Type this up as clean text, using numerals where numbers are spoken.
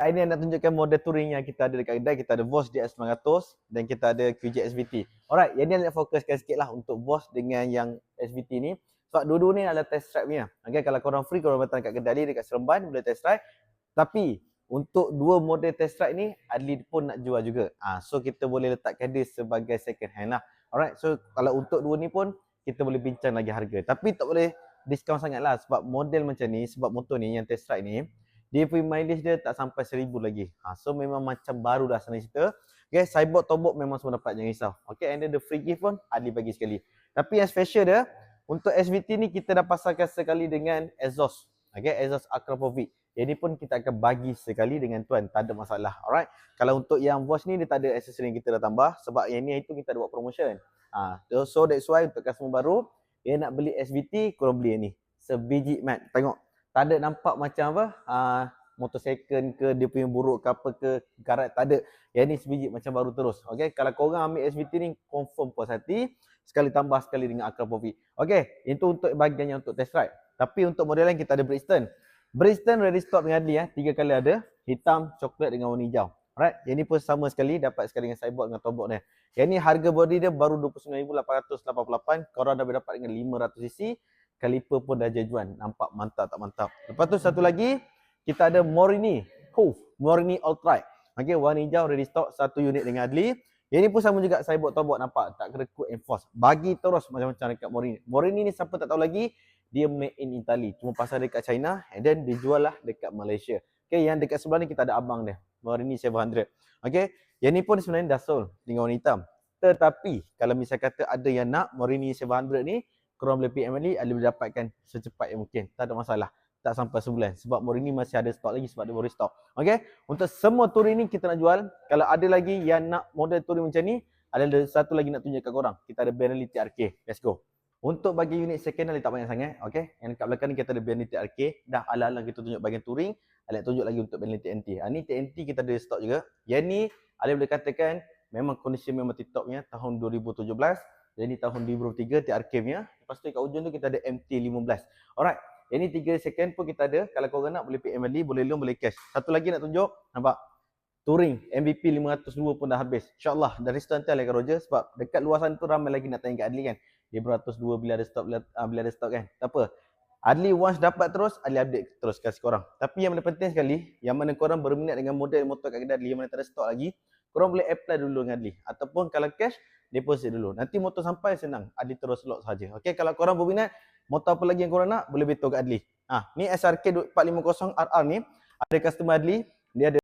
Hari ni nak tunjukkan model touring yang kita ada dekat kedai. Kita ada Boss DS900 dan kita ada QJ SVT. Alright, yang ni nak fokuskan sikit lah untuk Boss dengan yang SVT ni. Sebab dua-dua ni adalah test drive punya. Okay, kalau korang free, korang datang kat kedai ni dekat Seremban, boleh test drive. Tapi untuk dua model test drive ni, Adli pun nak jual juga. So kita boleh letakkan dia sebagai second hand lah. Alright, so kalau untuk dua ni pun, kita boleh bincang lagi harga. Tapi tak boleh discount sangat lah sebab model macam ni, sebab motor ni yang test drive ni, dia punya mileage dia tak sampai 1000 lagi. So memang macam baru dah senang cerita. Okay, sideboard tobok memang semua dapat, jangan risau. Okay, and then the free gift pun Adli bagi sekali. Tapi yang special dia, untuk SVT ni kita dah pasangkan sekali dengan exhaust. Okay, exhaust Akrapovic. Yang ni pun kita akan bagi sekali dengan tuan, tak ada masalah. Alright. Kalau untuk yang Boss ni dia tak ada aksesori yang kita dah tambah sebab yang ni itu kita ada buat promotion. So that's why untuk customer baru, dia nak beli SVT, korang beli yang ni. Sebiji mat. Tengok. Tak ada nampak macam apa, motor second ke, dia punya buruk ke apa ke, karat, tak ada. Yang ni sebiji macam baru terus. Okay, kalau korang ambil SVT ni, confirm puas hati. Sekali tambah sekali dengan Akrapovic. Okay, itu untuk bahagian yang untuk test ride. Tapi untuk model lain kita ada Brixton. Brixton ready stock dengan Adli 3 kali ada. Hitam, coklat dengan warna hijau. Alright, yang ni pun sama sekali, dapat sekali dengan sideboard dengan tobok dia. Yang ni harga body dia baru 29,888. Korang dah dapat dengan 500cc. Kaliper pun dah jajuan. Nampak mantap tak mantap. Lepas tu satu lagi, kita ada Morini. Morini Ultrite. Okay, warna hijau ready stock, satu unit dengan Adli. Yang ni pun sama juga, sideboard tobok nampak. Tak kena quick and force. Bagi terus macam-macam dekat Morini. Morini ni siapa tak tahu lagi, dia made in Italy. Cuma pasal dekat China and then dijual lah dekat Malaysia. Okay, yang dekat sebelah ni kita ada abang dia. Morini 700. Okay, yang ni pun sebenarnya dah sold dengan warna hitam. Tetapi, kalau misal kata ada yang nak Morini 700 ni, korang boleh PM Ali boleh dapatkan secepat yang mungkin. Tak ada masalah. Tak sampai sebulan. Sebab Morini masih ada stok lagi sebab dia baru stok. Okay. Untuk semua touring ni kita nak jual. Kalau ada lagi yang nak model touring macam ni, ada satu lagi nak tunjuk kat korang. Kita ada Benelli TRK. Let's go. Untuk bagi unit second Ali tak banyak sangat. Okay. Yang dekat belakang ni kita ada Benelli TRK. Dah ala-ala kita tunjuk bahagian touring. Ali tunjuk lagi untuk Benelli TNT. Ni TNT kita ada stok juga. Yang ni Ali boleh katakan memang kondisi memang tip-topnya tahun 2017. Jadi tahun 2023 TRK punya. Lepas tu kat ujung tu kita ada MT15. Alright. Yang ni 3 second pun kita ada. Kalau korang nak boleh PM Ali, boleh loan, boleh cash. Satu lagi nak tunjuk. Nampak? Touring MVP 502 pun dah habis. InsyaAllah dari start nanti Alika Roger. Sebab dekat luasan tu ramai lagi nak tanya kat Adli kan. Dia 202 bila ada stok kan. Tak apa. Adli once dapat terus, Adli update terus kasih korang. Tapi yang paling penting sekali, yang mana korang berminat dengan model motor kat kedai Adli yang mana tak ada stok lagi, korang boleh apply dulu dengan Adli. Ataupun kalau cash, deposit dulu. Nanti motor sampai senang, Adli terus lock saja. Okey, kalau korang berminat, motor apa lagi yang korang nak, boleh beritahu kat Adli. Ni SRK 450 RR ni, ada customer Adli, dia ada